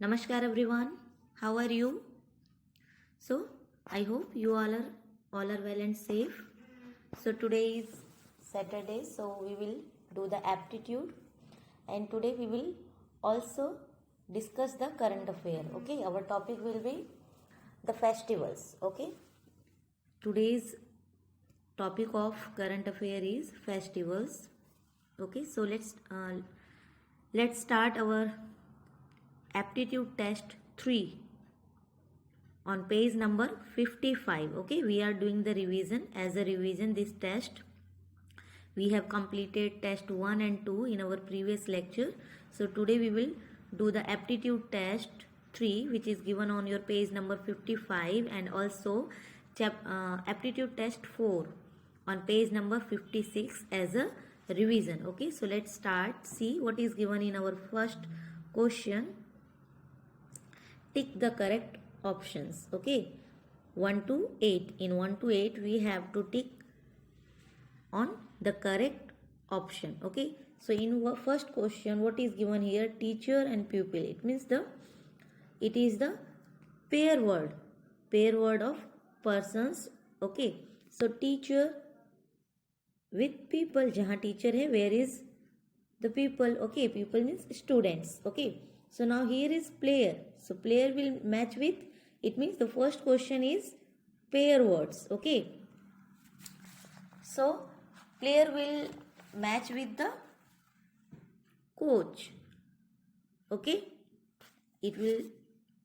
Namaskar everyone. How are you? So I hope you all are well and safe. So today is Saturday, so we will do the aptitude, and today we will also discuss the current affair. Okay, our topic will be the festivals. Okay, today's topic of current affair is festivals. Okay, so let's start our aptitude test 3 on page number 55. Okay, we are doing the revision. As a revision, this test we have completed test 1 and 2 in our previous lecture. So today we will do the aptitude test 3, which is given on your page number 55, and also aptitude test 4 on page number 56 as a revision. Okay, so let's start. See what is given in our first question. Tick the correct options. Okay, 1 to 8. In 1 to 8 we have to tick on the correct option. Okay, so in first question, what is given here? Teacher and pupil. It means it is the pair word of persons. Okay, so teacher with people. जहाँ teacher है, where is the people? Okay, people means students. Okay, so now here is player. So player will match with, it means the first question is pair words. Okay, so player will match with the coach. Okay, it will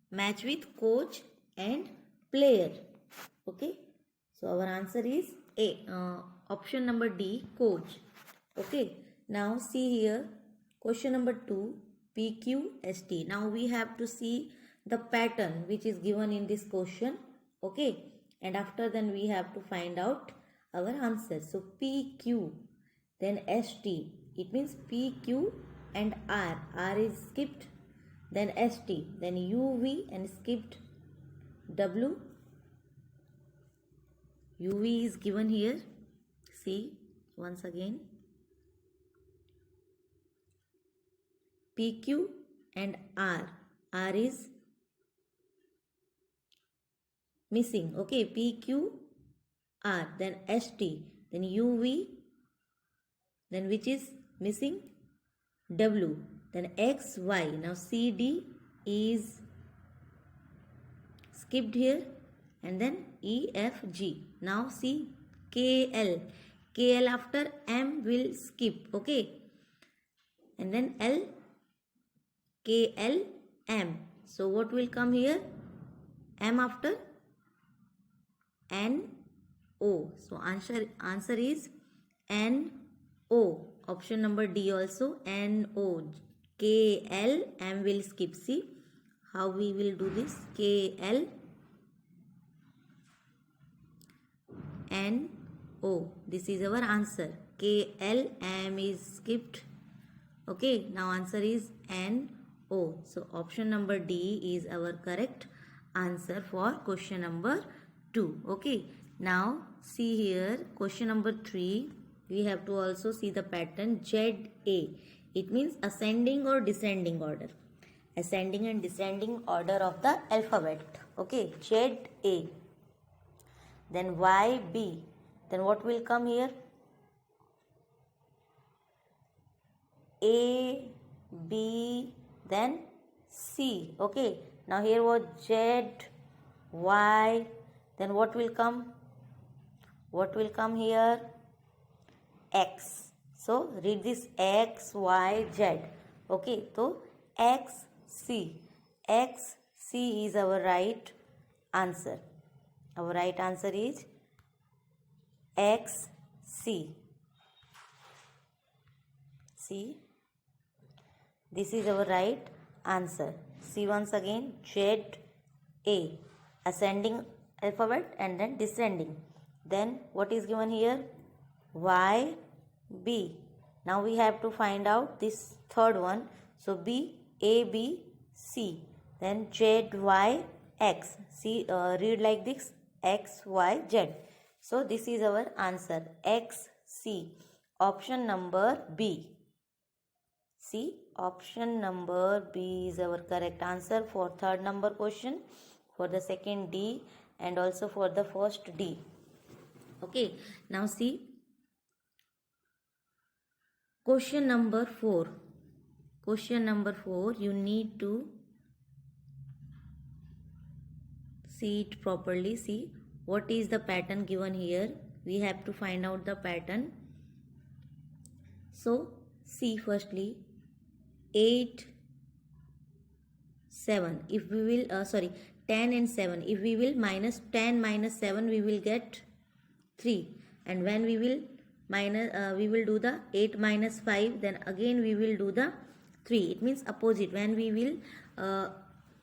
match with coach and player. Okay, so our answer is A, option number D, coach. Okay, now see here, question number 2, PQST. Now we have to see the pattern which is given in this question. Okay, and after then we have to find out our answer. So PQ, then ST. It means PQ and R. R is skipped. Then ST. Then UV and skipped W. UV is given here. See once again. PQ and R. R is missing. Okay, PQ, R. Then ST. Then UV. Then which is missing? W. Then X, Y. Now CD is skipped here. And then E, F, G. Now see KL. KL after M will skip. Okay. And then L, KL, M. So what will come here? M after N, O. So answer is N, O. Option number D also, N, O. K, L, M will skip. See how we will do this? K, L, N, O. This is our answer. K, L, M is skipped. Okay, now answer is N, O. So option number D is our correct answer for question number 2. Okay, now see here, question number 3. We have to also see the pattern ZA. It means ascending or descending order. Ascending and descending order of the alphabet. Okay, ZA. Then YB. Then what will come here? A, B, then C. Okay, now here was Z, Y. Then what will come? What will come here? X. So read this X, Y, Z. Okay, so X, C. X, C is our right answer. Our right answer is X, C. See, this is our right answer. See once again, Z, A. Ascending alphabet and then descending. Then what is given here? Y, B. Now we have to find out this third one. So B, A, B, C. Then Z, Y, X. See, read like this, X, Y, Z. So this is our answer, X, C. Option number B. See, option number B is our correct answer for third number question, for the second D, and also for the first D. Okay, now see question number 4. Question number 4, you need to see it properly. See what is the pattern given here. We have to find out the pattern. So see firstly 8, 7. If we will 10 and 7. If we will minus 10 minus 7, we will get 3. And when we will we will do the 8 minus 5, then again we will do the 3. It means opposite. When we will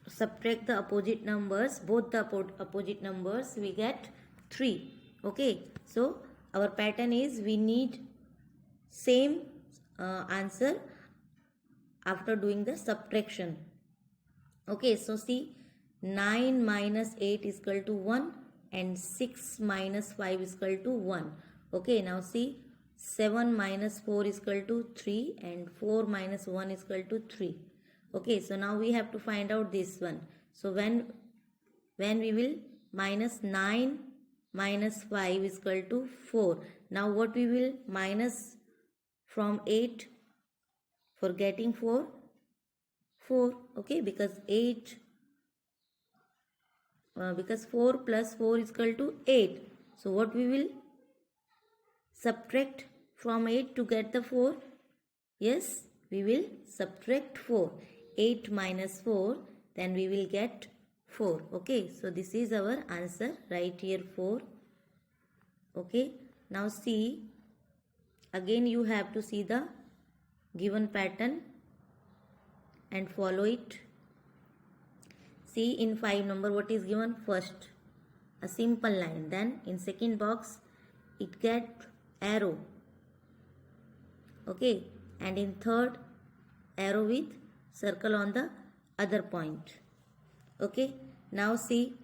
subtract the opposite numbers, both the opposite numbers, we get 3. Okay, so our pattern is we need same answer after doing the subtraction. Okay, so see 9 minus 8 is equal to 1 and 6 minus 5 is equal to 1. Okay, now see 7 minus 4 is equal to 3 and 4 minus 1 is equal to 3. Okay, so now we have to find out this one. So when we will minus 9 minus 5 is equal to 4. Now what we will minus from 8 for getting 4? 4. Okay, because 4 plus 4 is equal to 8. So what we will subtract from 8 to get the 4? Yes, we will subtract 4. 8 minus 4, then we will get 4. Okay, so this is our answer right here, 4. Okay, now see, again you have to see the given pattern and follow it. See in 5 number what is given? First a simple line, then in second box it get arrow. Okay, and in third arrow with circle on the other point. Okay, now see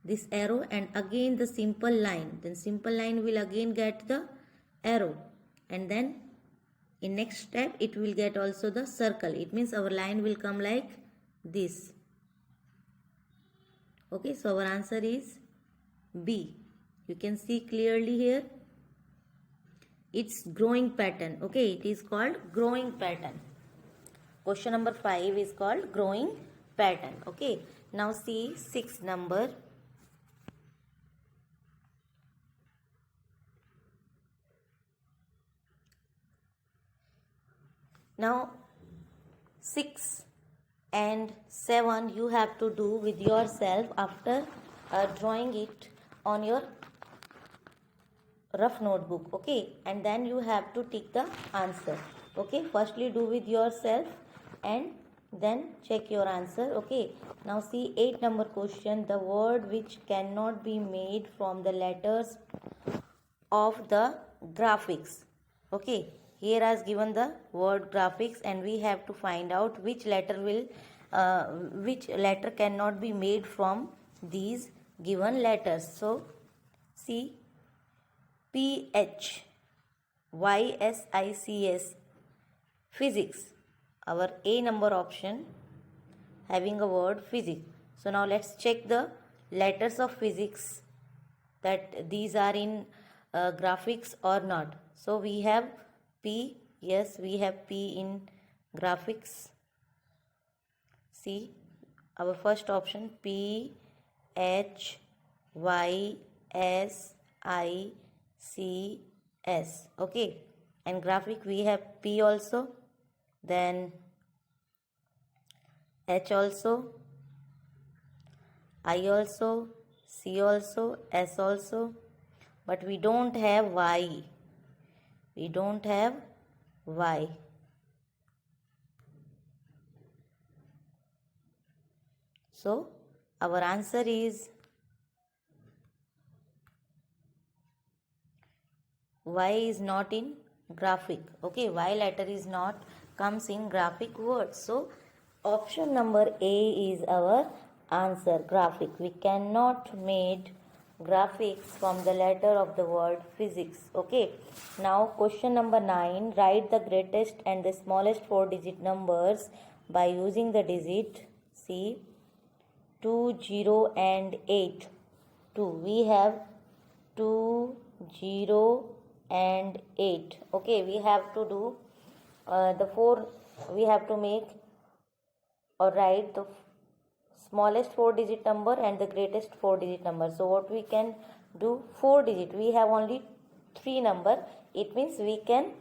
this arrow and again the simple line, then simple line will again get the arrow, and then in next step it will get also the circle. It means our line will come like this. Okay, so our answer is B. You can see clearly here, it's growing pattern. Okay, it is called growing pattern. Question number 5 is called growing pattern. Okay, now see 6 number. Now 6 and 7 you have to do with yourself after drawing it on your rough notebook. Okay, and then you have to tick the answer. Okay, firstly do with yourself and then check your answer. Okay, now see 8 number question, the word which cannot be made from the letters of the graphics. Okay, here has given the word graphics and we have to find out which letter cannot be made from these given letters. So see PHYSICS, physics, our A number option having a word physics. So now let's check the letters of physics, that these are in graphics or not. So we have P, yes, we have P in graphics. See our first option PHYSICS. Okay, and graphic we have P also, then H also, I also, C also, S also, but we don't have Y. We don't have Y. So our answer is Y is not in graphic. Okay, Y letter is not comes in graphic words. So option number A is our answer, graphic. We cannot made graphics from the letter of the word physics. Okay, now question number 9. Write the greatest and the smallest 4-digit numbers by using the digit. See, 2, 0 and 8. 2. We have 2, 0 and 8. Okay, we have to do the 4. We have to make or write the smallest 4-digit number and the greatest 4-digit number. So what we can do, 4-digit, we have only 3 number. It means we can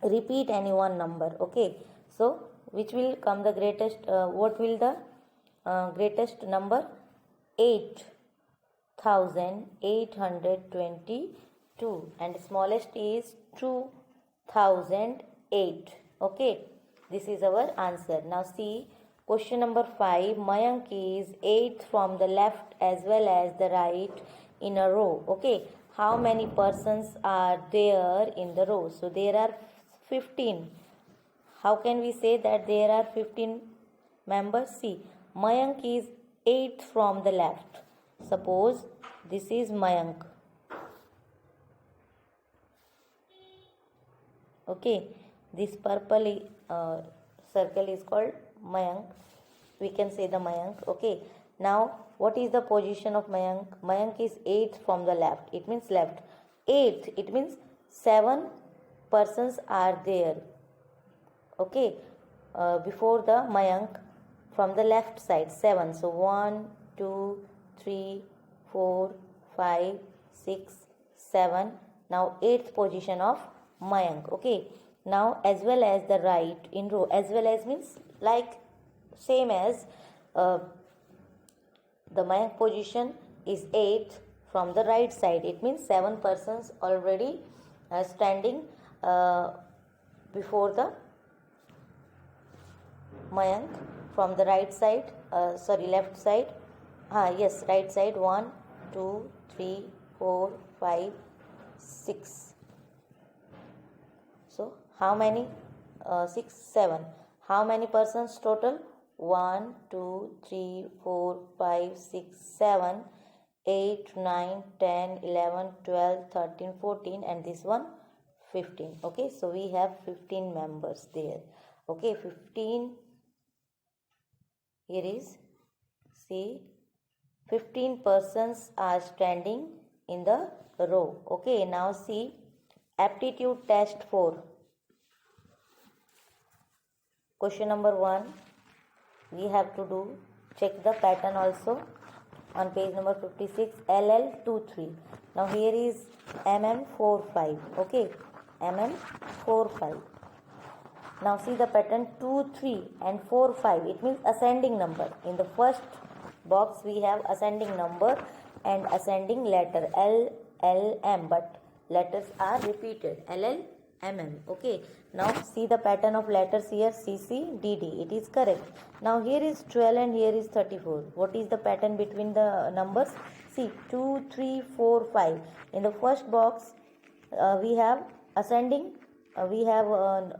repeat any one number. Okay, so which will come the greatest, what will the greatest number? 8,822, and smallest is 2,008. Okay, this is our answer. Now see question number 5. Mayank is 8th from the left as well as the right in a row. Okay, how many persons are there in the row? So there are 15. How can we say that there are 15 members? See, Mayank is 8th from the left. Suppose this is Mayank. Okay, this purple circle is called Mayank. We can say the Mayank. Okay, now what is the position of Mayank? Mayank is 8th from the left. It means left. 8th, it means 7 persons are there. Okay, before the Mayank from the left side, 7. So 1, 2, 3, 4, 5, 6, 7. Now 8th position of Mayank. Okay, now as well as the right in row. As well as means like same as the Mayank position is 8th from the right side. It means 7 persons already standing before the Mayank from the right side, left side. Yes, right side. 1, 2, 3, 4, 5, 6. So how many? 6, 7. How many persons total? 1, 2, 3, 4, 5, 6, 7, 8, 9, 10, 11, 12, 13, 14, and this one 15. Okay, so we have 15 members there. Okay, 15. Here is, see, 15 persons are standing in the row. Okay, now see aptitude test 4. Question number 1. We have to do, check the pattern also on page number 56, LL23. Now here is MM45. Okay, MM45. Now see the pattern 2, 3 and 4, 5. It means ascending number. In the first box we have ascending number and ascending letter L, L, M, but letters are repeated L, L, M, M. Okay, now see the pattern of letters here, C, C, D, D. It is correct. Now here is 12 and here is 34. What is the pattern between the numbers? See, 2, 3, 4, 5. In the first box we have ascending, we have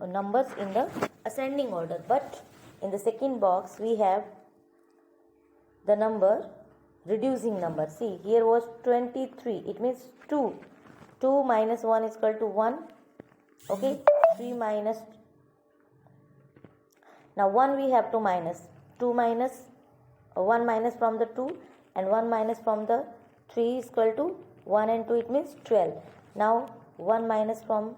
numbers in the ascending order, but in the second box we have the number reducing number. See, here was 23. It means 2. 2 minus 1 is equal to 1. Okay, 3 minus. Now 1 we have to minus. 2 minus 1 minus from the 2 and 1 minus from the 3 is equal to 1 and 2. It means 12. Now 1 minus from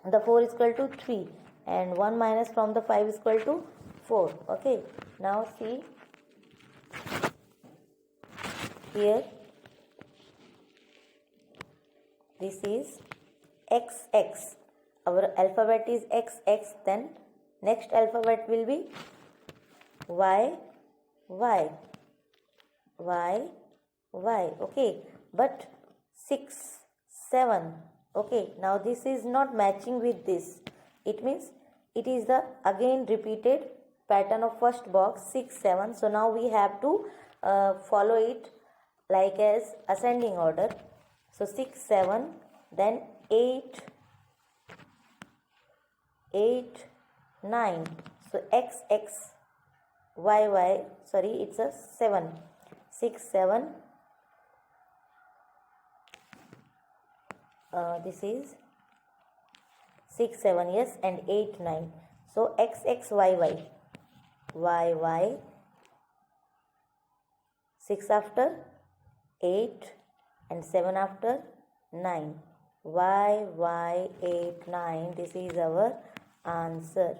the 4 is equal to 3 and 1 minus from the 5 is equal to 4. Okay, now see here, this is XX. Our alphabet is XX. Then next alphabet will be Y, Y, Y, Y. Okay, but 6, 7. Okay, now this is not matching with this. It means it is the again repeated pattern of first box 6, 7. So now we have to follow it like as ascending order. So 6, 7, then 8, 8, 9. So X, X, Y, Y. Sorry, it's a 7. 6, 7, this is 6 7, yes, and 8 9. So x x y y, y y, 6 after 8 and 7 after 9, y 8 9. This is our answer.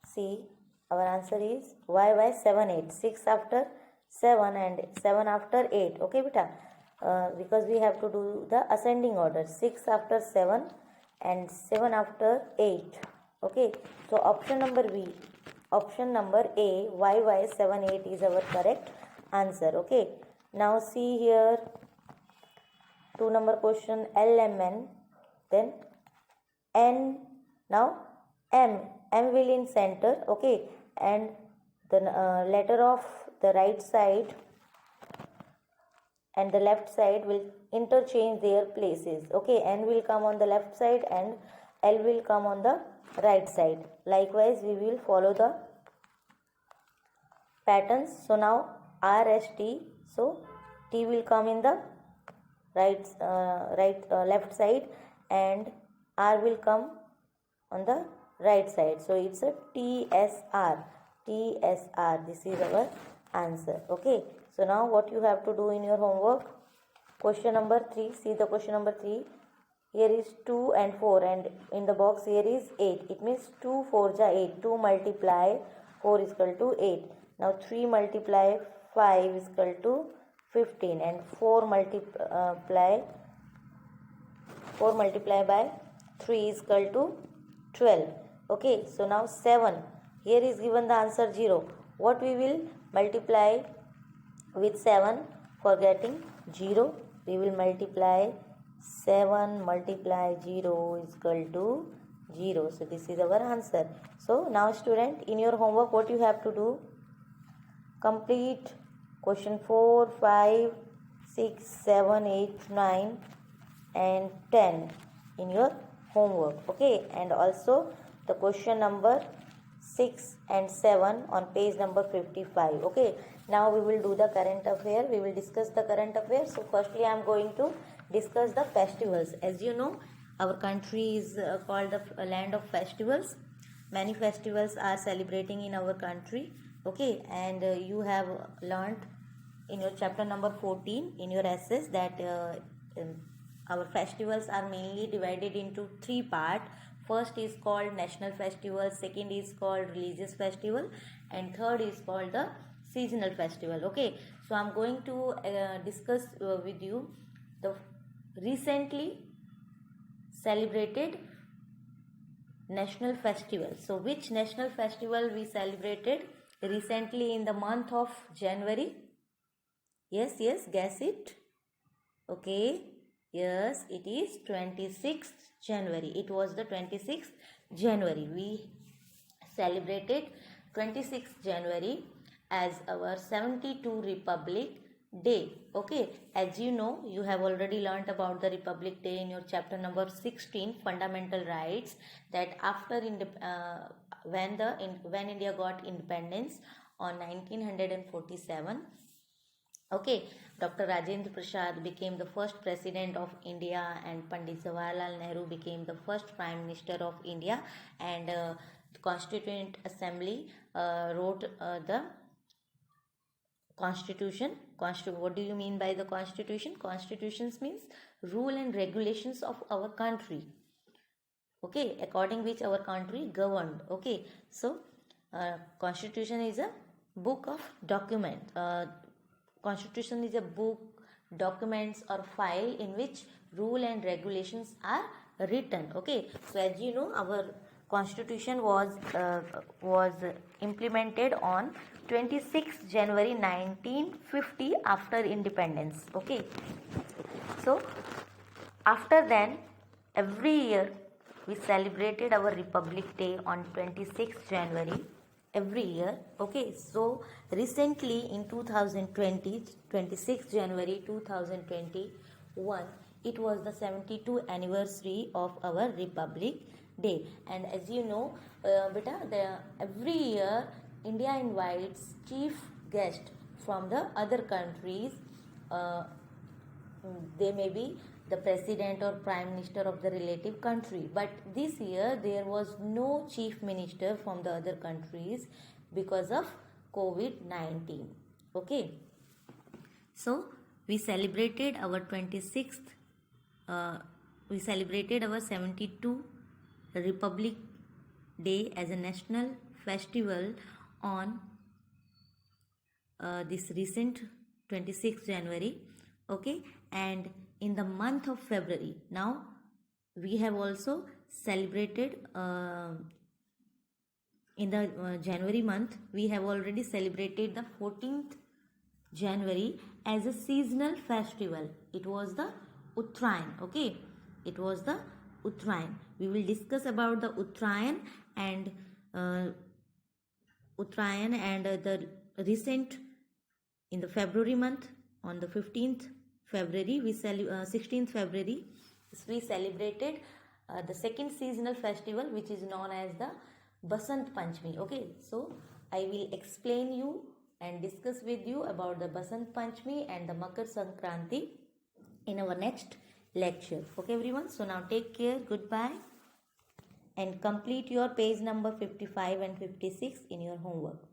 See, our answer is y 7 8, 6 after 7 and 7 after 8. Okay beta, because we have to do the ascending order, 6 after 7 and 7 after 8. Okay, so option number B, option number A, y 7 8 is our correct answer. Okay, now see here, 2 number question, LMN, then N, now M will in center. Okay, and the letter of the right side and the left side will interchange their places. Okay, N will come on the left side and L will come on the right side. Likewise, we will follow the patterns. So now R S T, so T will come in the left side and R will come on the right side. So it's a TSR. This is our answer. Okay, so now what you have to do in your homework, question number 3. See the question number 3. Here is 2 and 4 and in the box here is 8. It means 2 4 ja 8. 2 multiply 4 is equal to 8. Now 3 multiply 5 is equal to 15 and 4 multiply by 3 is equal to 12. Okay, so now 7. Here is given the answer 0. What we will multiply with 7 for getting 0? We will multiply 7 multiply 0 is equal to 0. So this is our answer. So now student, in your homework what you have to do? Complete question 4, 5, 6, 7, 8, 9 and 10 in your homework. Okay, and also the question number 6 and 7 on page number 55. Okay, now we will do the current affair. We will discuss the current affairs. So firstly I am going to discuss the festivals. As you know, our country is called the land of festivals. Many festivals are celebrating in our country. Okay, and you have learnt in your chapter number 14 in your essays that our festivals are mainly divided into 3 parts. First is called national festival, second is called religious festival, and third is called the seasonal festival. Okay, so I'm going to discuss with you the recently celebrated national festival. So which national festival we celebrated recently in the month of January? Yes, guess it. Okay, yes, it is 26th January. It was the 26th January. We celebrated 26th January as our 72 Republic Day. Okay, as you know, you have already learnt about the Republic Day in your chapter number 16, Fundamental Rights, that after when India got independence on 1947. Okay, Dr. Rajendra Prasad became the first president of India and Pandit Jawaharlal Nehru became the first prime minister of India, and the Constituent Assembly wrote the Constitution. What do you mean by the Constitution? Constitutions means rule and regulations of our country. Okay, according which our country governed. Okay, so Constitution is a book of document. Constitution is a book, documents or file in which rule and regulations are written. Okay, so as you know, our Constitution was implemented on 26th January 1950 after independence. Okay, so after then every year we celebrated our Republic Day on 26th January every year. Okay, so recently in 2020, 26th January 2021, it was the 72th anniversary of our Republic Day. And as you know, every year India invites chief guest from the other countries they may be the president or prime minister of the relative country. But this year there was no chief minister from the other countries because of COVID-19. Okay. So we celebrated our 26th, we celebrated our 72 Republic Day as a national festival on this recent 26th January. Okay, and in the month of February, now we have also celebrated in the January month, we have already celebrated the 14th January as a seasonal festival. It was the Uttarayan. Okay, it was the Uttarayan. We will discuss about the Uttarayan and the recent in the February month on the 15th February 16th February we celebrated the second seasonal festival, which is known as the Basant Panchami. Okay, so I will explain you and discuss with you about the Basant Panchami and the Makar Sankranti in our next lecture. Okay everyone, so now take care, goodbye, and complete your page number 55 and 56 in your homework.